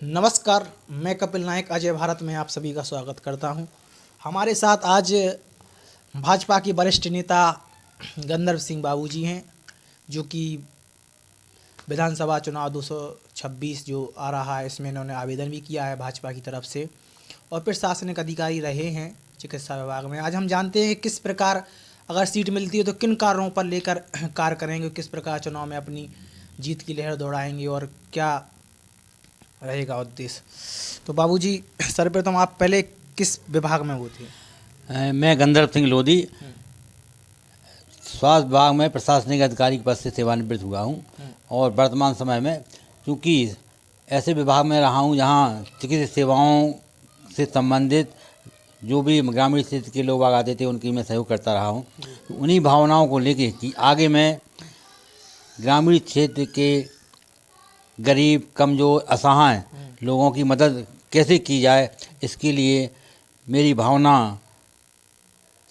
नमस्कार, मैं कपिल नायक अजय भारत में आप सभी का स्वागत करता हूं। हमारे साथ आज भाजपा के वरिष्ठ नेता गंधर्व सिंह बाबू जी हैं, जो कि विधानसभा चुनाव 226 जो आ रहा है इसमें इन्होंने आवेदन भी किया है भाजपा की तरफ से और प्रशासनिक अधिकारी रहे हैं चिकित्सा विभाग में। आज हम जानते हैं किस प्रकार अगर सीट मिलती है तो किन कार्यों पर लेकर कार्य करेंगे, किस प्रकार चुनाव में अपनी जीत की लहर दौड़ाएंगे और क्या रहेगा उद्देश्य। तो बाबूजी, सर्वप्रथम आप पहले किस विभाग में होते हैं? मैं गंधर्व सिंह लोधी स्वास्थ्य विभाग में प्रशासनिक अधिकारी के पद से सेवानिवृत्त हुआ हूं और वर्तमान समय में चूँकि ऐसे विभाग में रहा हूं जहां चिकित्सा सेवाओं से संबंधित जो भी ग्रामीण क्षेत्र के लोग आते थे उनकी मैं सहयोग करता रहा हूं। तो उन्हीं भावनाओं को लेके कि आगे मैं ग्रामीण क्षेत्र के गरीब, कमज़ोर, असहाय लोगों की मदद कैसे की जाए, इसके लिए मेरी भावना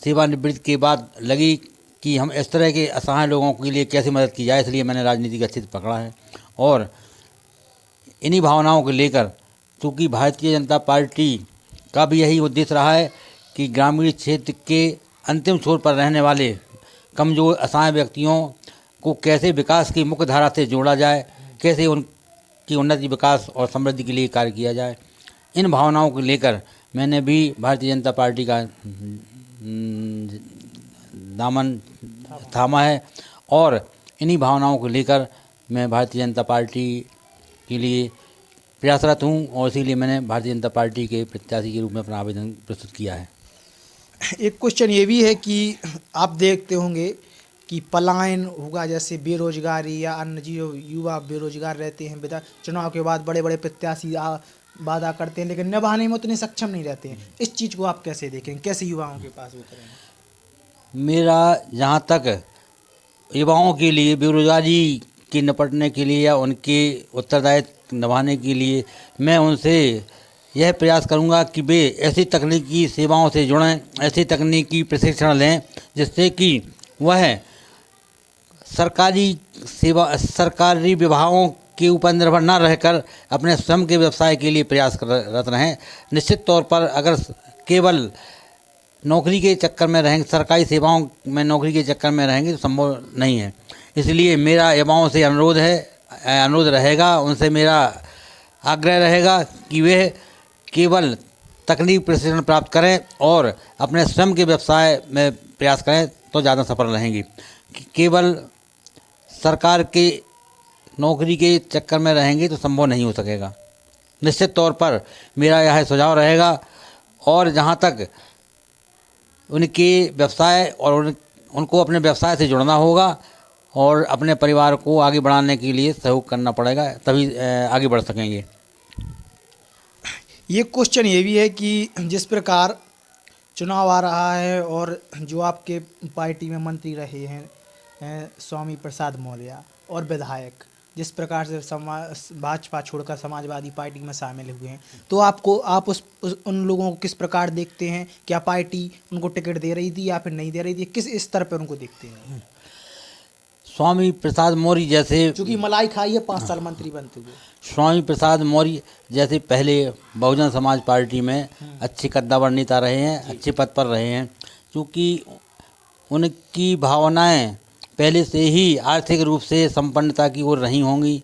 सेवानिवृत्ति के बाद लगी कि हम इस तरह के असहाय लोगों के लिए कैसे मदद की जाए, इसलिए मैंने राजनीति का क्षेत्र पकड़ा है। और इन्हीं भावनाओं को लेकर चूँकि भारतीय जनता पार्टी का भी यही उद्देश्य रहा है कि ग्रामीण क्षेत्र के अंतिम छोर पर रहने वाले कमज़ोर, असहाय व्यक्तियों को कैसे विकास की मुख्य धारा से जोड़ा जाए, कैसे उनकी उन्नति, विकास और समृद्धि के लिए कार्य किया जाए। इन भावनाओं को लेकर मैंने भी भारतीय जनता पार्टी का दामन थामा है और इन्हीं भावनाओं को लेकर मैं भारतीय जनता पार्टी के लिए प्रयासरत हूँ और इसीलिए मैंने भारतीय जनता पार्टी के प्रत्याशी के रूप में अपना आवेदन प्रस्तुत किया है। एक क्वेश्चन ये भी है कि आप देखते होंगे कि पलायन होगा, जैसे बेरोजगारी या अन्य जो युवा बेरोजगार रहते हैं, विधान चुनाव के बाद बड़े बड़े प्रत्याशी वादा करते हैं लेकिन निभाने में उतने सक्षम नहीं रहते हैं। इस चीज़ को आप कैसे देखें, कैसे युवाओं के पास वो करेंगे? मेरा जहाँ तक युवाओं के लिए बेरोजगारी के निपटने के लिए या उनके उत्तरदायित्व निभाने के लिए मैं उनसे यह प्रयास करूंगा कि वे ऐसी तकनीकी सेवाओं से जुड़ें, ऐसी तकनीकी प्रशिक्षण लें जिससे कि वह सरकारी विभागों के ऊपर निर्भर न रहकर अपने स्वयं के व्यवसाय के लिए प्रयासरत रहें। निश्चित तौर पर अगर केवल नौकरी के चक्कर में रहेंगे, सरकारी सेवाओं में नौकरी के चक्कर में रहेंगे तो संभव नहीं है। इसलिए मेरा युवाओं से अनुरोध रहेगा, उनसे मेरा आग्रह रहेगा कि वे केवल तकनीकी प्रशिक्षण प्राप्त करें और अपने स्वयं के व्यवसाय में प्रयास करें तो ज़्यादा सफल रहेंगे। केवल सरकार के नौकरी के चक्कर में रहेंगे तो संभव नहीं हो सकेगा। निश्चित तौर पर मेरा यह सुझाव रहेगा और जहाँ तक उनके व्यवसाय और उनको अपने व्यवसाय से जुड़ना होगा और अपने परिवार को आगे बढ़ाने के लिए सहयोग करना पड़ेगा, तभी आगे बढ़ सकेंगे। ये क्वेश्चन ये भी है कि जिस प्रकार चुनाव आ रहा है और जो आपके पार्टी में मंत्री रहे हैं स्वामी प्रसाद मौर्य और विधायक जिस प्रकार से भाजपा छोड़कर समाजवादी पार्टी में शामिल हुए हैं, तो आप उन लोगों को किस प्रकार देखते हैं? क्या पार्टी उनको टिकट दे रही थी या फिर नहीं दे रही थी? किस स्तर पर उनको देखते हैं? स्वामी प्रसाद मौर्य जैसे, चूँकि मलाई खाई है 5 साल मंत्री बनते हुए, स्वामी प्रसाद मौर्य जैसे पहले बहुजन समाज पार्टी में अच्छे कद्दावर नेता रहे हैं, अच्छे पद पर रहे हैं। क्योंकि उनकी भावनाएं पहले से ही आर्थिक रूप से संपन्नता की ओर रही होंगी।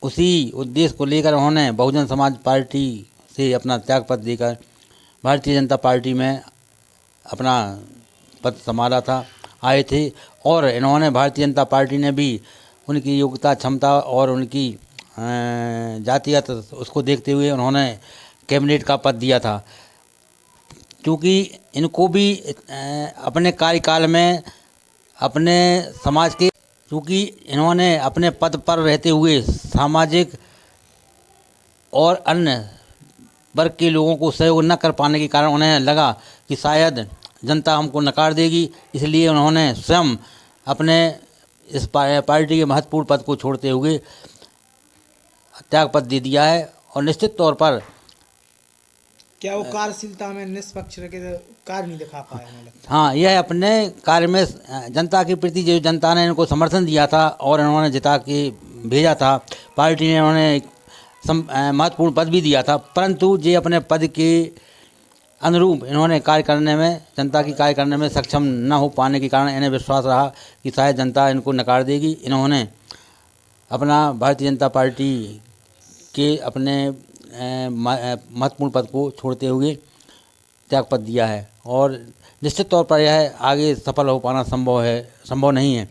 उसी उद्देश्य को लेकर उन्होंने बहुजन समाज पार्टी से अपना त्यागपत्र देकर भारतीय जनता पार्टी में अपना पद संभाला था, आए थे और इन्होंने भारतीय जनता पार्टी ने भी उनकी योग्यता, क्षमता और उनकी जातिगत उसको देखते हुए उन्होंने कैबिनेट का पद दिया था। क्योंकि इनको भी अपने कार्यकाल में अपने समाज के, क्योंकि इन्होंने अपने पद पर रहते हुए सामाजिक और अन्य वर्ग के लोगों को सहयोग न कर पाने के कारण उन्हें लगा कि शायद जनता हमको नकार देगी, इसलिए उन्होंने स्वयं अपने इस पार्टी के महत्वपूर्ण पद को छोड़ते हुए त्यागपत्र दे दिया है। और निश्चित तौर पर क्या वो कार्यशीलता में निष्पक्ष रह कार्य नहीं दिखा पाया? हाँ, यह अपने कार्य में जनता के प्रति जो जनता ने इनको समर्थन दिया था और इन्होंने जिता के भेजा था, पार्टी ने उन्होंने महत्वपूर्ण पद भी दिया था, परंतु ये अपने पद के अनुरूप इन्होंने कार्य करने में, जनता की कार्य करने में सक्षम न हो पाने के कारण इन्हें विश्वास रहा कि शायद जनता इनको नकार देगी। इन्होंने अपना भारतीय जनता पार्टी के अपने महत्वपूर्ण पद को छोड़ते हुए त्यागपत्र दिया है और निश्चित तौर पर यह आगे सफल हो पाना संभव नहीं है,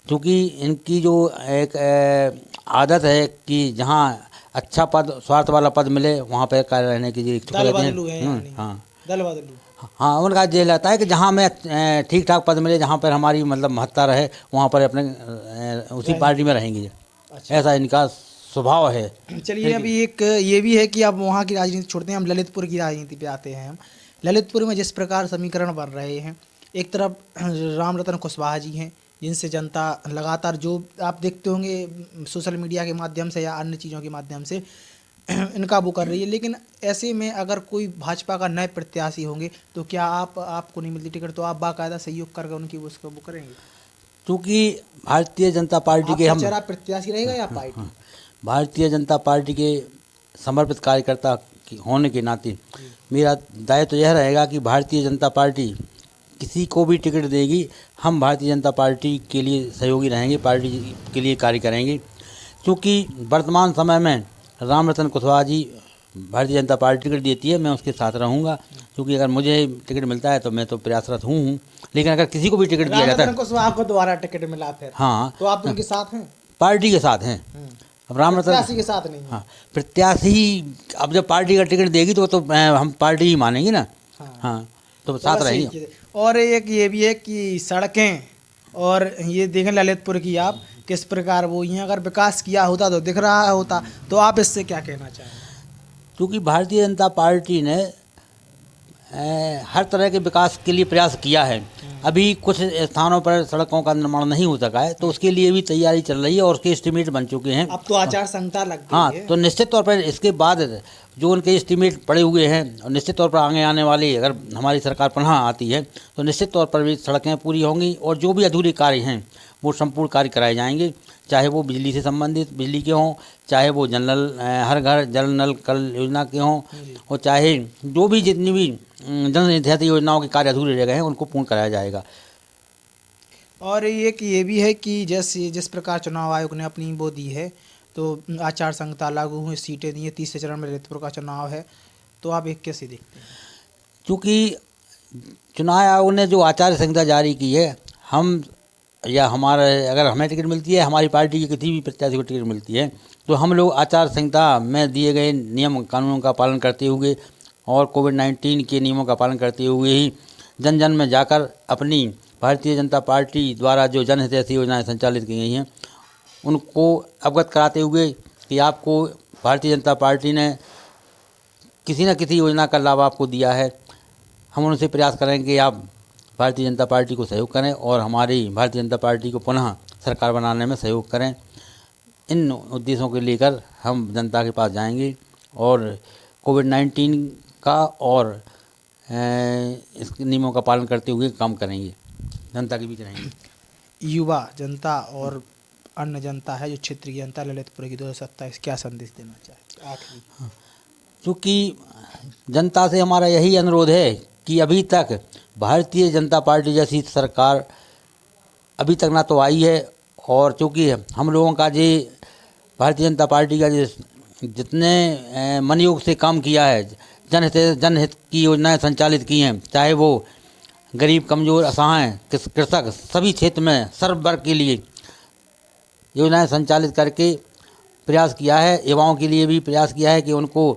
क्योंकि इनकी जो एक आदत है कि जहाँ अच्छा पद, स्वार्थ वाला पद मिले वहाँ पर कार्य रहने की इच्छुक रहते हैं। हाँ, उनका ये रहता है कि जहाँ मैं ठीक ठाक पद मिले, जहाँ पर हमारी मतलब महत्ता रहे, वहाँ पर अपने उसी पार्टी में रहेंगे। अच्छा। ऐसा इनका स्वभाव है। चलिए, अभी एक ये भी है कि आप वहाँ की राजनीति छोड़ते हैं, हम ललितपुर की राजनीति पे आते हैं। हम ललितपुर में जिस प्रकार समीकरण बन रहे हैं, एक तरफ रामरतन कुशवाहा जी हैं, जिनसे जनता लगातार, जो आप देखते होंगे सोशल मीडिया के माध्यम से या अन्य चीज़ों के माध्यम से इनका वो कर रही है, लेकिन ऐसे में अगर कोई भाजपा का नए प्रत्याशी होंगे तो क्या आपको नहीं मिलती टिकट तो आप बाकायदा सहयोग करके उनकी उसको वो करेंगे? क्योंकि भारतीय जनता पार्टी के हम प्रत्याशी रहेगा या पार्टी? भारतीय जनता पार्टी के समर्पित कार्यकर्ता होने के नाते मेरा दायित्व तो यह रहेगा कि भारतीय जनता पार्टी किसी को भी टिकट देगी, हम भारतीय जनता पार्टी के लिए सहयोगी रहेंगे, पार्टी के लिए कार्य करेंगे। क्योंकि वर्तमान समय में रामरतन कुशवाहा जी भारतीय जनता पार्टी टिकट देती है, मैं उसके साथ रहूँगा, क्योंकि अगर मुझे टिकट मिलता है तो मैं तो प्रयासरत हूँ, लेकिन अगर किसी को भी टिकट दिया जाता है, कुशवाहा को दोबारा टिकट मिला फिर, हाँ, तो आप उनके साथ हैं, पार्टी के साथ हैं। अब रामरतन प्रत्याशी के साथ नहीं। हाँ, प्रत्याशी अब जब पार्टी का टिकट देगी तो हम पार्टी ही मानेंगे ना। हाँ, तो साथ रहेंगे। और एक ये भी है कि सड़कें और ये देखें ललितपुर की आप किस प्रकार वो ये अगर विकास किया होता तो दिख रहा होता, तो आप इससे क्या कहना चाहें? क्योंकि भारतीय जनता पार्टी ने हर तरह के विकास के लिए प्रयास किया है। अभी कुछ स्थानों पर सड़कों का निर्माण नहीं हो सका है, तो उसके लिए भी तैयारी चल रही है और उसके एस्टीमेट बन चुके हैं। अब तो आचार संहिता लग गई हाँ है। तो निश्चित तौर पर इसके बाद जो उनके एस्टीमेट पड़े हुए हैं, और निश्चित तौर पर आगे आने वाली अगर हमारी सरकार पुनः आती है तो निश्चित तौर पर भी सड़कें पूरी होंगी और जो भी अधूरे कार्य हैं वो संपूर्ण कार्य कराए जाएंगे, चाहे वो बिजली से संबंधित बिजली के हों, चाहे वो हर घर जल नल कल योजना के हों, और चाहे जो भी जितनी भी जनहितैषी योजनाओं के कार्य अधूरे रह गए हैं उनको पूर्ण कराया जाएगा। और ये भी है कि जैसे जिस प्रकार चुनाव आयोग ने अपनी वो दी है, तो आचार संहिता लागू हुई, सीटें दी हैं, तीसरे चरण में ललितपुर का चुनाव है, तो आप एक कैसे देखते हैं? क्योंकि चुनाव आयोग ने जो आचार संहिता जारी की है, हम या हमारे अगर हमें टिकट मिलती है, हमारी पार्टी के किसी भी प्रत्याशी को टिकट मिलती है, तो हम लोग आचार संहिता में दिए गए नियम कानूनों का पालन करते हुए और कोविड-19 के नियमों का पालन करते हुए ही जन जन में जाकर अपनी भारतीय जनता पार्टी द्वारा जो जनहितैषी योजनाएं संचालित की गई हैं उनको अवगत कराते हुए कि आपको भारतीय जनता पार्टी ने किसी न किसी योजना का लाभ आपको दिया है, हम उनसे प्रयास करेंगे कि आप भारतीय जनता पार्टी को सहयोग करें और हमारी भारतीय जनता पार्टी को पुनः सरकार बनाने में सहयोग करें। इन उद्देश्यों को लेकर हम जनता के पास जाएंगे और कोविड-19 का और इस नियमों का पालन करते हुए काम करेंगे, जनता के बीच रहेंगे। युवा जनता और अन्य जनता है जो क्षेत्रीय जनता ललितपुर की 2027 क्या संदेश देना चाहे आखिरी? क्योंकि जनता से हमारा यही अनुरोध है कि अभी तक भारतीय जनता पार्टी जैसी सरकार अभी तक ना तो आई है, और चूँकि हम लोगों का जो भारतीय जनता पार्टी का जितने मनयोग से काम किया है, जनहित की योजनाएं संचालित की हैं, चाहे वो गरीब कमज़ोर असहाय कृषक सभी क्षेत्र में सर्व वर्ग के लिए योजनाएं संचालित करके प्रयास किया है। युवाओं के लिए भी प्रयास किया है कि उनको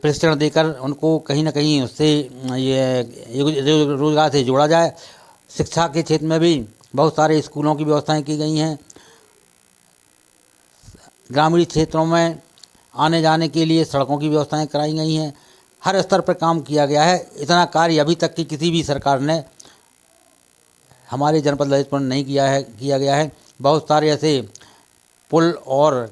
प्रशिक्षण देकर उनको कहीं ना कहीं उससे ये रोजगार से जोड़ा जाए। शिक्षा के क्षेत्र में भी बहुत सारे स्कूलों की व्यवस्थाएं की गई हैं। ग्रामीण क्षेत्रों में आने जाने के लिए सड़कों की व्यवस्थाएं कराई गई हैं। हर स्तर पर काम किया गया है। इतना कार्य अभी तक की किसी भी सरकार ने हमारे जनपद ललितपुर में नहीं किया गया है। बहुत सारे ऐसे पुल और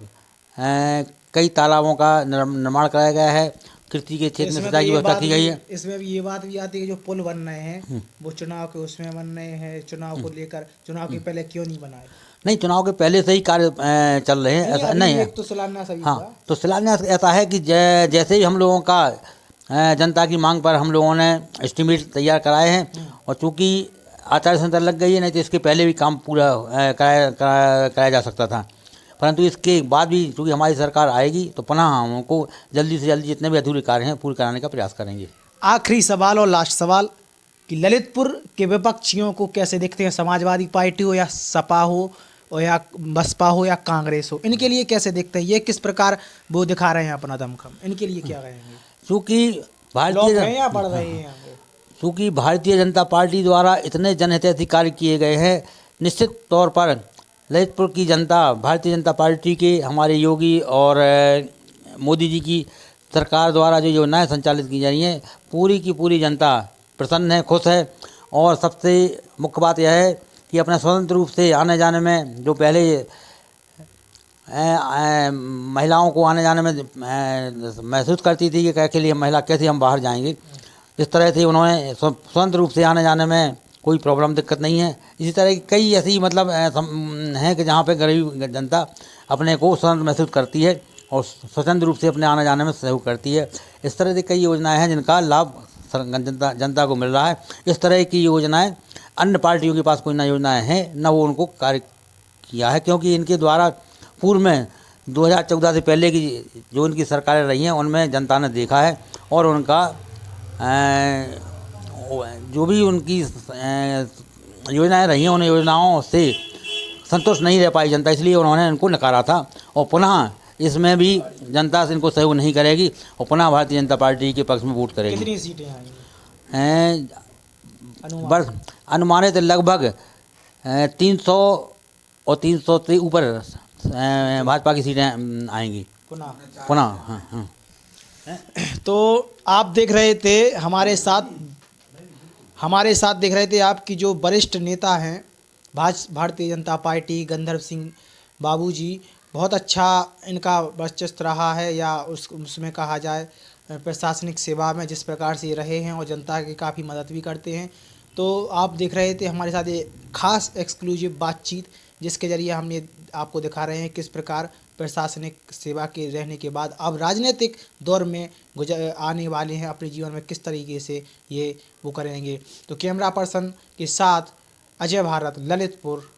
कई तालाबों का निर्माण कराया गया है। कृषि के क्षेत्र में सिंचाई की व्यवस्था की गई है। इसमें भी ये बात भी आती है कि जो पुल बन रहे हैं वो चुनाव के उसमें बन रहे हैं, चुनाव को लेकर चुनाव के पहले क्यों नहीं बनाए? नहीं, चुनाव के पहले से ही कार्य चल रहे हैं, ऐसा नहीं है। एक तो शिलान्यास अभी हाँ, हुआ। तो शिलान्यास ऐसा है कि जैसे ही हम लोगों का जनता की मांग पर हम लोगों ने एस्टीमेट तैयार कराए हैं, और चूँकि आचार संहिता लग गई है, नहीं तो इसके पहले भी काम पूरा कराया जा सकता था, परंतु इसके बाद भी चूँकि हमारी सरकार आएगी तो पुनः हम उनको जल्दी से जल्दी जितने भी अधूरे कार्य हैं पूरे कराने का प्रयास करेंगे। आखिरी सवाल और लास्ट सवाल कि ललितपुर के विपक्षियों को कैसे देखते हैं, समाजवादी पार्टी हो या सपा हो और या बसपा हो या कांग्रेस हो, इनके लिए कैसे देखते हैं, ये किस प्रकार वो दिखा रहे हैं अपना दमखम, इनके लिए क्या कहेंगे? चूँकि लोग हैं या बढ़ रहे हैं? चूँकि भारतीय जनता पार्टी द्वारा इतने जनहितैषी कार्य किए गए हैं, निश्चित तौर पर ललितपुर की जनता भारतीय जनता पार्टी के, हमारे योगी और मोदी जी की सरकार द्वारा जो योजनाएं संचालित की जा रही हैं, पूरी की पूरी जनता प्रसन्न है, खुश है। और सबसे मुख्य बात यह है कि अपने स्वतंत्र रूप से आने जाने में जो पहले महिलाओं को आने जाने में महसूस करती थी कि के लिए महिला कैसे हम बाहर जाएंगे, इस तरह से उन्होंने स्वतंत्र रूप से आने जाने में कोई प्रॉब्लम दिक्कत नहीं है। इसी तरह की कई ऐसी मतलब हैं कि जहाँ पे गरीब जनता अपने को स्वतंत्र महसूस करती है और स्वतंत्र रूप से अपने आने जाने में सहयोग करती है। इस तरह की कई योजनाएं हैं जिनका लाभ जनता को मिल रहा है। इस तरह की योजनाएं अन्य पार्टियों के पास कोई ना योजनाएं हैं, न वो उनको कार्य किया है, क्योंकि इनके द्वारा पूर्व में 2014 से पहले की जो इनकी सरकारें रही हैं उनमें जनता ने देखा है, और उनका जो भी उनकी योजनाएं रही हैं उन योजनाओं से संतुष्ट नहीं रह पाई जनता, इसलिए उन्होंने इनको नकारा था। और पुनः इसमें भी जनता से इनको सहयोग नहीं करेगी और पुनः भारतीय जनता पार्टी के पक्ष में वोट करेगी। कितनी सीटें आएंगी अनुमानित? लगभग 300 और 300 से ऊपर भाजपा की सीटें आएंगी पुनः। हाँ। तो आप देख रहे थे हमारे साथ देख रहे थे आपकी जो वरिष्ठ नेता हैं भारतीय जनता पार्टी गंधर्व सिंह बाबू जी। बहुत अच्छा इनका वर्चस्व रहा है, या उसमें कहा जाए प्रशासनिक सेवा में जिस प्रकार से रहे हैं और जनता की काफ़ी मदद भी करते हैं। तो आप देख रहे थे हमारे साथ एक खास एक्सक्लूसिव बातचीत, जिसके ज़रिए हमने आपको दिखा रहे हैं किस प्रकार प्रशासनिक सेवा के रहने के बाद अब राजनीतिक दौर में आने वाले हैं, अपने जीवन में किस तरीके से ये वो करेंगे। तो कैमरा पर्सन के साथ अजय भारत, ललितपुर।